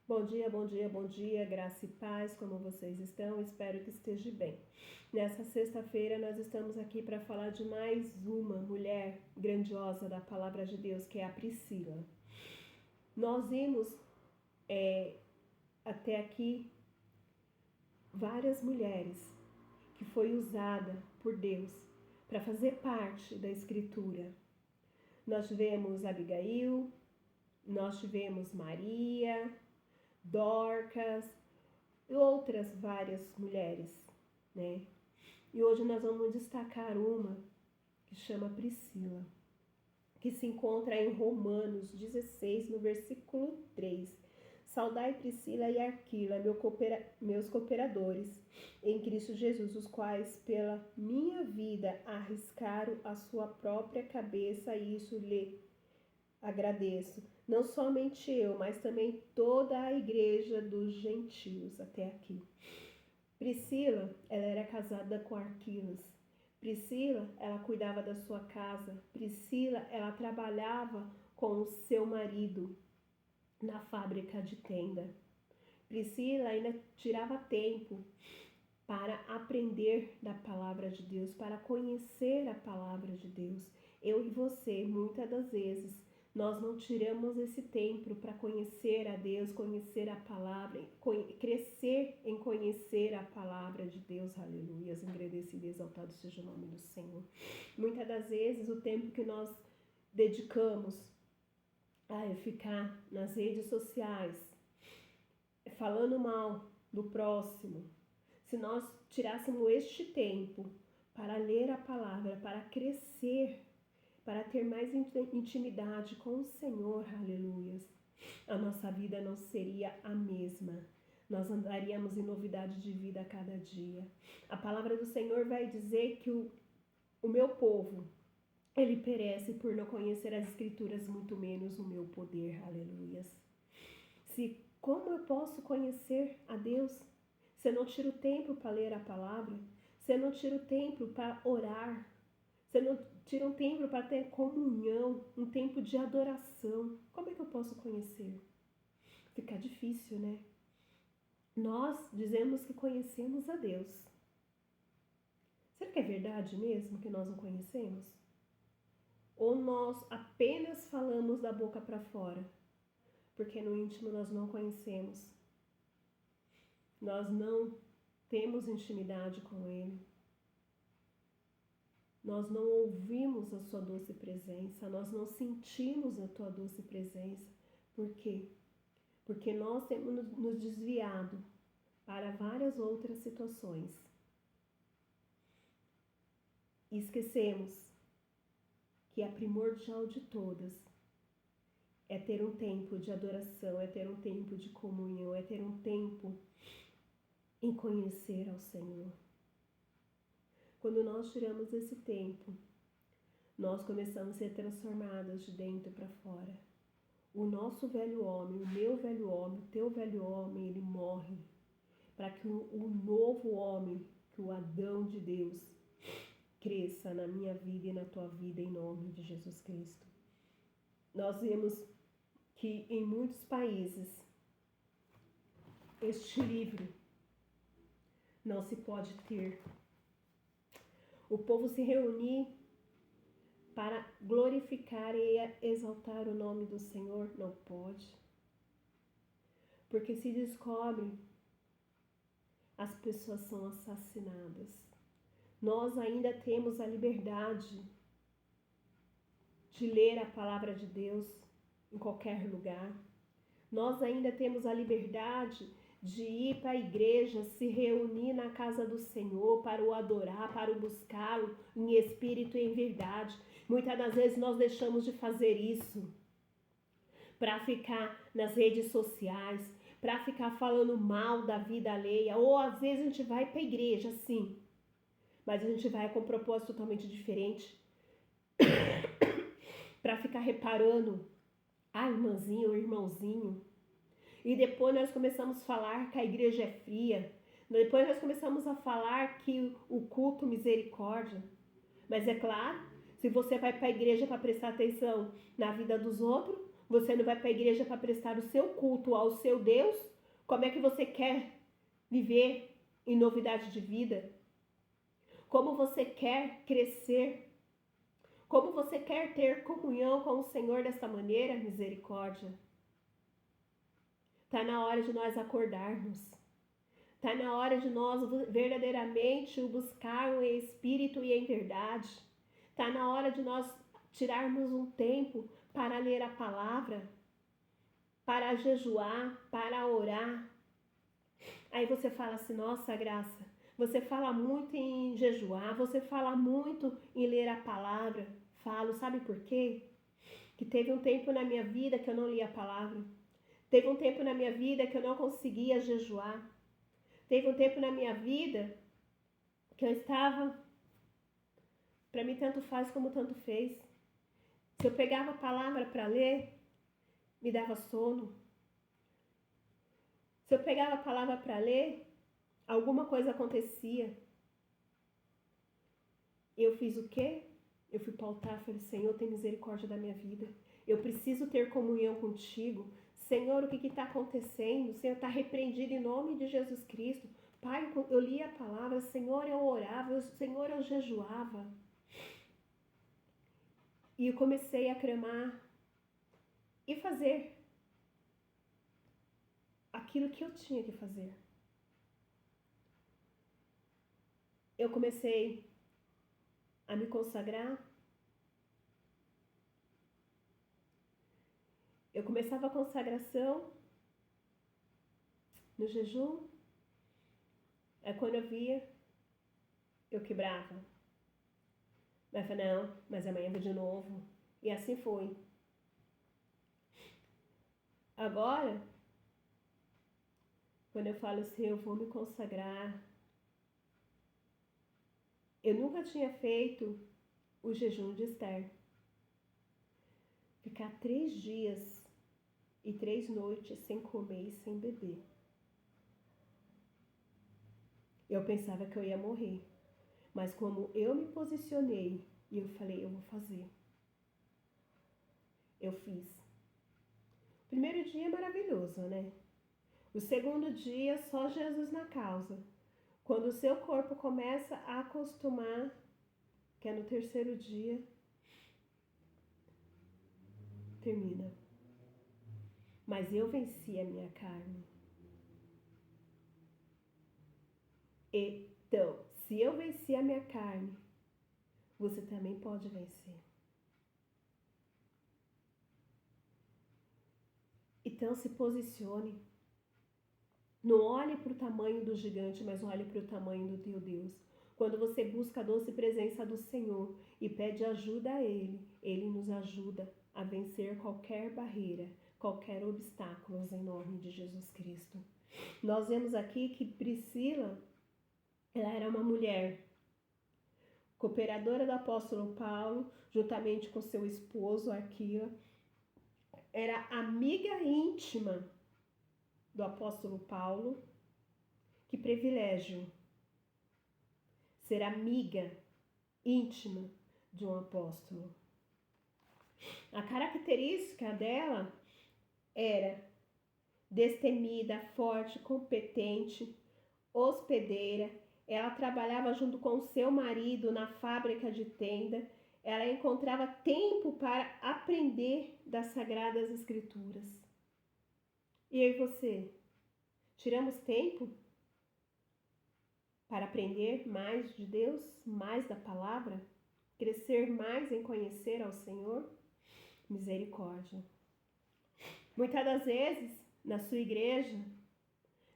Bom dia, bom dia, bom dia, graça e paz, como vocês estão? Espero que esteja bem. Nessa sexta-feira nós estamos aqui para falar de mais uma mulher grandiosa da palavra de Deus, que é a Priscila. Nós vimos até aqui várias mulheres que foi usada por Deus para fazer parte da Escritura. Nós tivemos Abigail, nós tivemos Maria, Dorcas e outras várias mulheres, né? E hoje nós vamos destacar uma que chama Priscila, que se encontra em Romanos 16, no versículo 3. Saudai Priscila e Aquila, meus cooperadores em Cristo Jesus, os quais pela minha vida arriscaram a sua própria cabeça, e isso lhe agradeço. Não somente eu, mas também toda a igreja dos gentios até aqui. Priscila, ela era casada com Arquilas. Priscila, ela cuidava da sua casa. Priscila, ela trabalhava com o seu marido na fábrica de tenda. Priscila ainda tirava tempo para aprender da palavra de Deus, para conhecer a palavra de Deus. Eu e você, muitas das vezes, nós não tiramos esse tempo para conhecer a Deus, conhecer a palavra, crescer em conhecer a palavra de Deus. Aleluia, engrandecido e exaltado seja o nome do Senhor. Muitas das vezes o tempo que nós dedicamos a ficar nas redes sociais, falando mal do próximo, se nós tirássemos este tempo para ler a palavra, para crescer, para ter mais intimidade com o Senhor, aleluias, a nossa vida não seria a mesma. Nós andaríamos em novidade de vida a cada dia. A palavra do Senhor vai dizer que o meu povo, ele perece por não conhecer as Escrituras, muito menos o meu poder, aleluias. Como eu posso conhecer a Deus se eu não tiro tempo para ler a palavra? Se eu não tiro tempo para orar? Se eu não tiro um tempo para ter comunhão, um tempo de adoração, como é que eu posso conhecer? Fica difícil, né? Nós dizemos que conhecemos a Deus. Será que é verdade mesmo que nós não conhecemos? Ou nós apenas falamos da boca para fora? Porque no íntimo nós não conhecemos. Nós não temos intimidade com Ele. Nós não ouvimos a sua doce presença, nós não sentimos a tua doce presença. Por quê? Porque nós temos nos desviado para várias outras situações. E esquecemos que a primordial de todas é ter um tempo de adoração, é ter um tempo de comunhão, é ter um tempo em conhecer ao Senhor. Quando nós tiramos esse tempo, nós começamos a ser transformadas de dentro para fora. O nosso velho homem, o meu velho homem, o teu velho homem, ele morre para que o novo homem, que o Adão de Deus, cresça na minha vida e na tua vida, em nome de Jesus Cristo. Nós vemos que em muitos países este livro não se pode ter. O povo se reunir para glorificar e exaltar o nome do Senhor não pode. Porque se descobre, as pessoas são assassinadas. Nós ainda temos a liberdade de ler a palavra de Deus em qualquer lugar. Nós ainda temos a liberdade de ir para a igreja, se reunir na casa do Senhor para o adorar, para o buscá-lo em espírito e em verdade. Muitas das vezes nós deixamos de fazer isso para ficar nas redes sociais, para ficar falando mal da vida alheia, ou às vezes a gente vai para a igreja, sim, mas a gente vai com um propósito totalmente diferente, para ficar reparando a irmãzinha ou irmãozinho. E depois nós começamos a falar que a igreja é fria. Depois nós começamos a falar que o culto misericórdia. Mas é claro, se você vai para a igreja para prestar atenção na vida dos outros, Você não vai para a igreja para prestar o seu culto ao seu Deus? Como é que você quer viver em novidade de vida? Como você quer crescer? Como você quer ter comunhão com o Senhor desta maneira? Misericórdia. Está na hora de nós acordarmos. Está na hora de nós verdadeiramente o buscar em espírito e em verdade. Está na hora de nós tirarmos um tempo para ler a palavra, para jejuar, para orar. Aí você fala assim, nossa, Graça, você fala muito em jejuar, você fala muito em ler a palavra. Falo, sabe por quê? Que teve um tempo na minha vida que eu não lia a palavra. Teve um tempo na minha vida que eu não conseguia jejuar. Teve um tempo na minha vida que eu estava, para mim tanto faz como tanto fez. Se eu pegava a palavra para ler, me dava sono. Se eu pegava a palavra para ler, alguma coisa acontecia. Eu fiz o quê? Eu fui para o altar e falei, Senhor, tem misericórdia da minha vida. Eu preciso ter comunhão contigo. Senhor, o que está acontecendo? O Senhor está repreendido em nome de Jesus Cristo. Pai, eu lia a palavra, Senhor, eu orava, Senhor, eu jejuava. E eu comecei a clamar e fazer aquilo que eu tinha que fazer. Eu comecei a me consagrar. Eu começava a consagração no jejum. Aí quando eu via, eu quebrava. Mas eu falei, não, mas amanhã vou de novo. E assim foi. Agora, quando eu falo assim, eu vou me consagrar. Eu nunca tinha feito o jejum de Esther. Ficar 3 dias e 3 noites sem comer e sem beber. Eu pensava que eu ia morrer. Mas como eu me posicionei e eu falei, eu vou fazer. Eu fiz. O primeiro dia é maravilhoso, né? O segundo dia, só Jesus na causa. Quando o seu corpo começa a acostumar, que é no terceiro dia, termina. Mas eu venci a minha carne. Então, se eu venci a minha carne, você também pode vencer. Então, se posicione. Não olhe para o tamanho do gigante, mas olhe para o tamanho do teu Deus. Quando você busca a doce presença do Senhor e pede ajuda a Ele, Ele nos ajuda a vencer qualquer barreira, qualquer obstáculo em nome de Jesus Cristo. Nós vemos aqui que Priscila, ela era uma mulher cooperadora do apóstolo Paulo, juntamente com seu esposo Aquila, era amiga íntima do apóstolo Paulo. Que privilégio ser amiga íntima de um apóstolo. A característica dela era destemida, forte, competente, hospedeira. Ela trabalhava junto com o seu marido na fábrica de tenda. Ela encontrava tempo para aprender das Sagradas Escrituras. E eu e você? Tiramos tempo para aprender mais de Deus, mais da palavra? Crescer mais em conhecer ao Senhor? Misericórdia. Muitas das vezes, na sua igreja,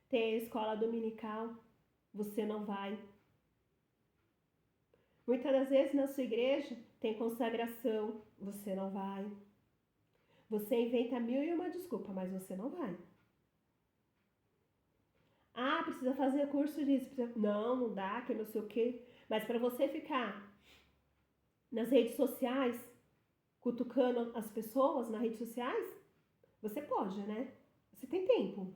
tem a escola dominical, você não vai. Muitas das vezes, na sua igreja, tem consagração, você não vai. Você inventa 1001 desculpa, mas você não vai. Ah, precisa fazer curso disso. Não dá, que não sei o quê. Mas para você ficar nas redes sociais, cutucando as pessoas nas redes sociais, você pode, né? Você tem tempo.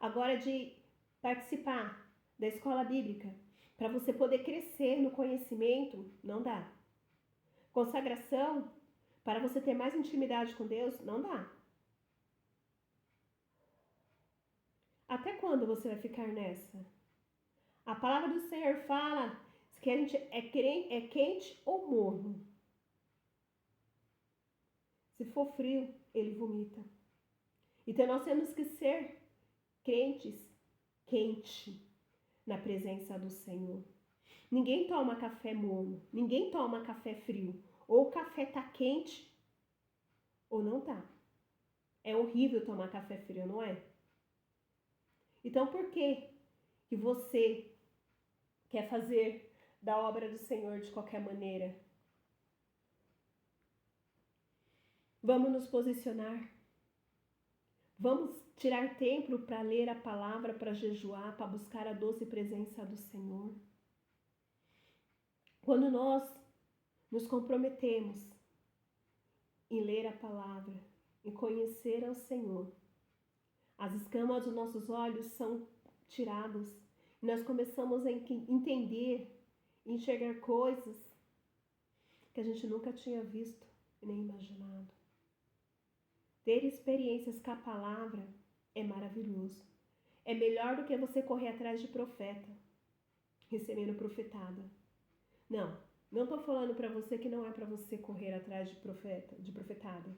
Agora, de participar da escola bíblica, para você poder crescer no conhecimento, não dá. Consagração, para você ter mais intimidade com Deus, não dá. Até quando você vai ficar nessa? A palavra do Senhor fala que a gente é quente ou morno. Se for frio, ele vomita. Então nós temos que ser crentes quente na presença do Senhor. Ninguém toma café morno, ninguém toma café frio. Ou o café tá quente ou não tá. É horrível tomar café frio, não é? Então por que você quer fazer da obra do Senhor de qualquer maneira? Vamos nos posicionar. Vamos tirar tempo para ler a palavra, para jejuar, para buscar a doce presença do Senhor. Quando nós nos comprometemos em ler a palavra, em conhecer ao Senhor, as escamas dos nossos olhos são tiradas e nós começamos a entender, enxergar coisas que a gente nunca tinha visto e nem imaginado. Ter experiências com a palavra é maravilhoso. É melhor do que você correr atrás de profeta, recebendo profetada. Não estou falando para você que não é para você correr atrás de profetada.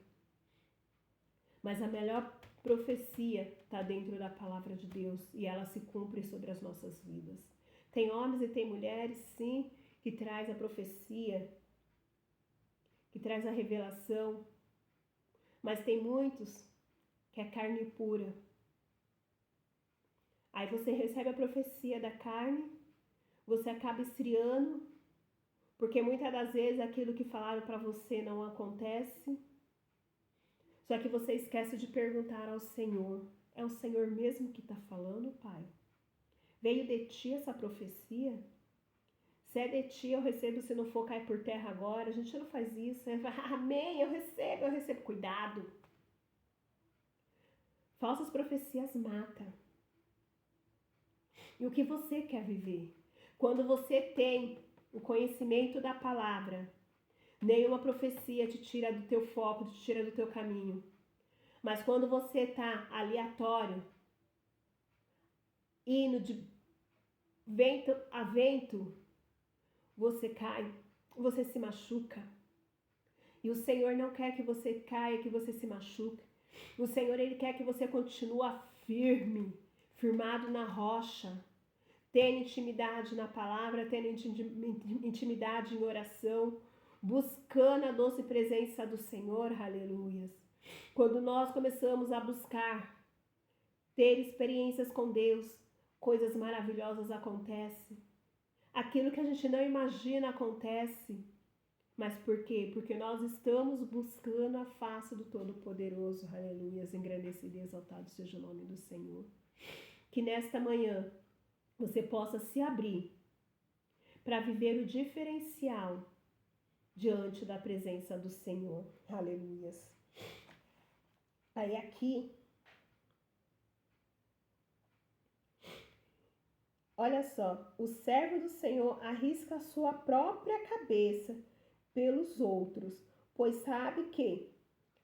Mas a melhor profecia está dentro da palavra de Deus e ela se cumpre sobre as nossas vidas. Tem homens e tem mulheres, sim, que traz a profecia, que traz a revelação, mas tem muitos que é carne pura. Aí você recebe a profecia da carne, você acaba esfriando, porque muitas das vezes aquilo que falaram para você não acontece. Só que você esquece de perguntar ao Senhor: é o Senhor mesmo que está falando, Pai? Veio de ti essa profecia? Se é de ti, eu recebo, se não for, cai por terra agora. A gente não faz isso. Amém, eu recebo. Cuidado. Falsas profecias matam. E o que você quer viver? Quando você tem o conhecimento da palavra, nenhuma profecia te tira do teu foco, te tira do teu caminho. Mas quando você está aleatório, indo de vento a vento, você cai, você se machuca. E o Senhor não quer que você caia, que você se machuque. O Senhor, Ele quer que você continue firme, firmado na rocha, tendo intimidade na palavra, tendo intimidade em oração, buscando a doce presença do Senhor, aleluias. Quando nós começamos a buscar, ter experiências com Deus, coisas maravilhosas acontecem. Aquilo que a gente não imagina acontece. Mas por quê? Porque nós estamos buscando a face do Todo-Poderoso, aleluias, engrandecido e exaltado seja o nome do Senhor. Que nesta manhã você possa se abrir para viver o diferencial diante da presença do Senhor, aleluias. Aí aqui, olha só, o servo do Senhor arrisca a sua própria cabeça pelos outros, pois sabe que,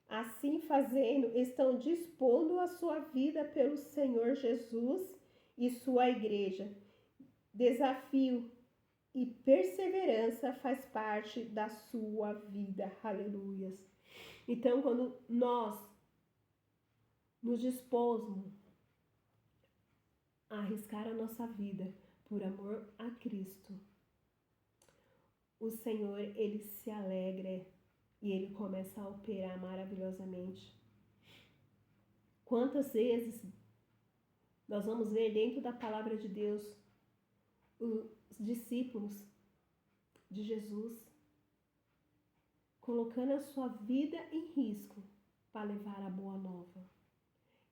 assim fazendo, estão dispondo a sua vida pelo Senhor Jesus e sua igreja. Desafio e perseverança faz parte da sua vida, aleluias. Então, quando nós nos dispomos a arriscar a nossa vida por amor a Cristo, o Senhor, Ele se alegra e Ele começa a operar maravilhosamente. Quantas vezes nós vamos ver dentro da palavra de Deus os discípulos de Jesus colocando a sua vida em risco para levar a boa nova.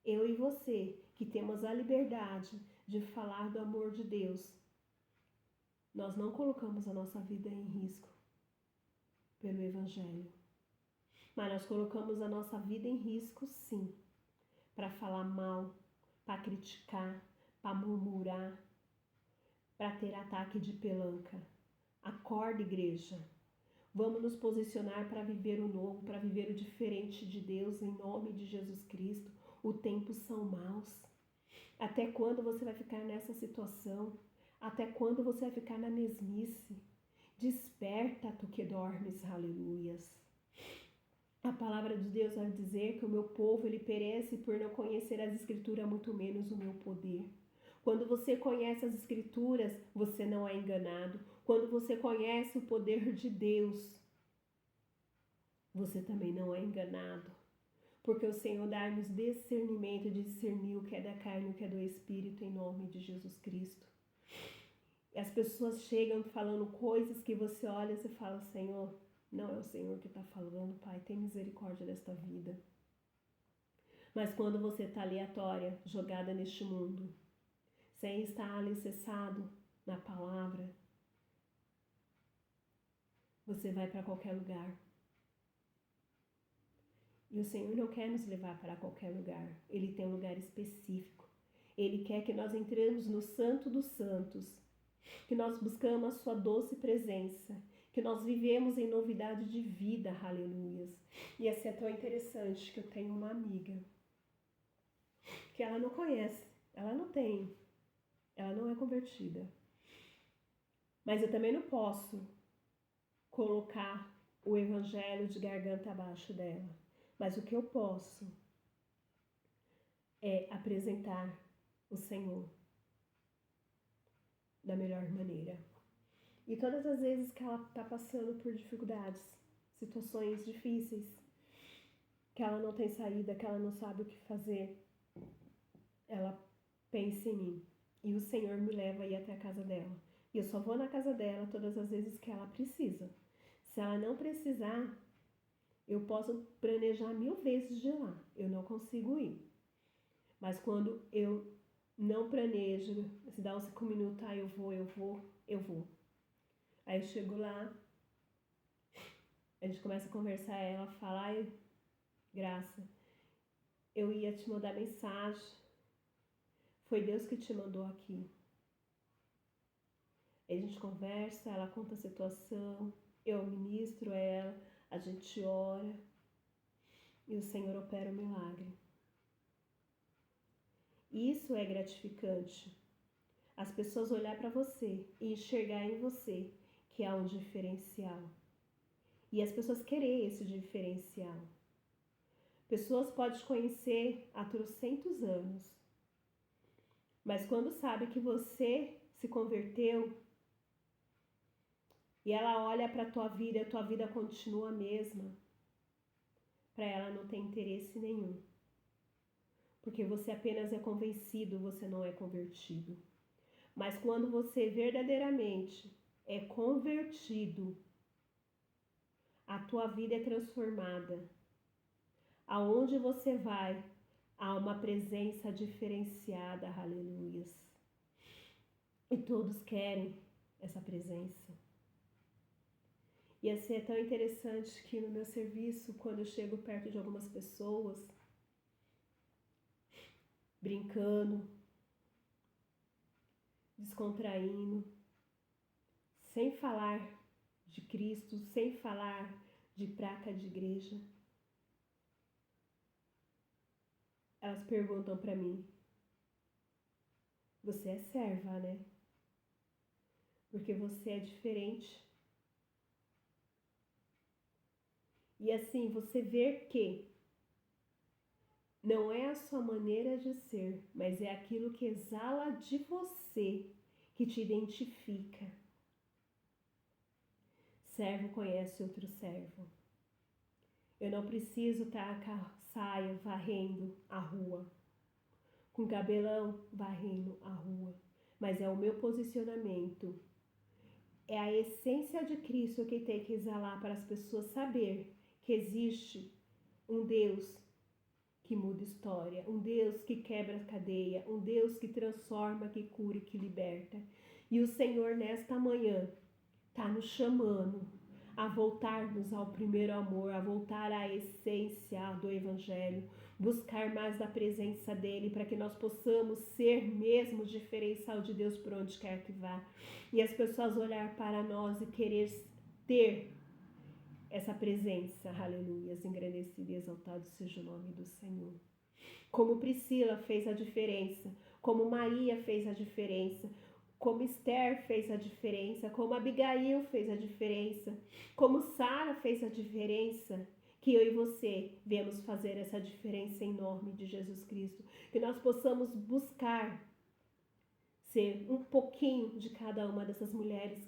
Eu e você, que temos a liberdade de falar do amor de Deus, nós não colocamos a nossa vida em risco pelo Evangelho. Mas nós colocamos a nossa vida em risco, sim, para falar mal, para criticar, para murmurar, para ter ataque de pelanca. Acorda, igreja. Vamos nos posicionar para viver o novo, para viver o diferente de Deus, em nome de Jesus Cristo. Os tempos são maus. Até quando você vai ficar nessa situação? Até quando você vai ficar na mesmice? Desperta, tu que dormes, aleluias. A palavra de Deus vai dizer que o meu povo ele perece por não conhecer as escrituras, muito menos o meu poder. Quando você conhece as escrituras, você não é enganado. Quando você conhece o poder de Deus, você também não é enganado. Porque o Senhor dá-nos discernimento de discernir o que é da carne e o que é do Espírito, em nome de Jesus Cristo. E as pessoas chegam falando coisas que você olha e você fala, Senhor, não é o Senhor que está falando, Pai, tem misericórdia desta vida. Mas quando você está aleatória, jogada neste mundo, sem estar alicerçado na palavra, você vai para qualquer lugar. E o Senhor não quer nos levar para qualquer lugar. Ele tem um lugar específico. Ele quer que nós entremos no Santo dos Santos, que nós buscamos a sua doce presença, que nós vivemos em novidade de vida, aleluias. E assim é tão interessante que eu tenho uma amiga que ela não conhece, ela não é convertida. Mas eu também não posso colocar o evangelho de garganta abaixo dela. Mas o que eu posso é apresentar o Senhor da melhor maneira. E todas as vezes que ela está passando por dificuldades, situações difíceis, que ela não tem saída, que ela não sabe o que fazer, ela pensa em mim. E o Senhor me leva a ir até a casa dela. E eu só vou na casa dela todas as vezes que ela precisa. Se ela não precisar, eu posso planejar 1000 vezes de lá. Eu não consigo ir. Mas quando eu não planejo, se dá uns 5 minutos, eu vou. Aí eu chego lá, a gente começa a conversar, ela fala, ai, Graça, eu ia te mandar mensagem, foi Deus que te mandou aqui. Aí a gente conversa, ela conta a situação, eu ministro ela, a gente ora e o Senhor opera o milagre. Isso é gratificante. As pessoas olhar para você e enxergar em você que há um diferencial. E as pessoas querem esse diferencial. Pessoas podem te conhecer há trocentos anos, mas quando sabe que você se converteu e ela olha para a tua vida continua a mesma, para ela não tem interesse nenhum. Porque você apenas é convencido, você não é convertido. Mas quando você verdadeiramente é convertido, a tua vida é transformada. Aonde você vai, há uma presença diferenciada, aleluias. E todos querem essa presença. E assim é tão interessante que no meu serviço, quando eu chego perto de algumas pessoas, brincando, descontraindo, sem falar de Cristo, sem falar de placa de igreja, elas perguntam para mim, você é serva, né? Porque você é diferente. E assim, você vê que não é a sua maneira de ser, mas é aquilo que exala de você, que te identifica. Servo conhece outro servo. Eu não preciso estar com a saia varrendo a rua, com cabelão varrendo a rua, mas é o meu posicionamento. É a essência de Cristo que tem que exalar para as pessoas saber que existe um Deus que muda história, um Deus que quebra a cadeia, um Deus que transforma, que cura e que liberta. E o Senhor nesta manhã está nos chamando a voltarmos ao primeiro amor, a voltar à essência do Evangelho, buscar mais da presença dEle para que nós possamos ser mesmo o diferencial de Deus por onde quer que vá. E as pessoas olhar para nós e querer ter essa presença, aleluias, engrandecido e exaltado seja o nome do Senhor. Como Priscila fez a diferença, como Maria fez a diferença, como Esther fez a diferença, como Abigail fez a diferença, como Sara fez a diferença, que eu e você viemos fazer essa diferença em nome de Jesus Cristo. Que nós possamos buscar ser um pouquinho de cada uma dessas mulheres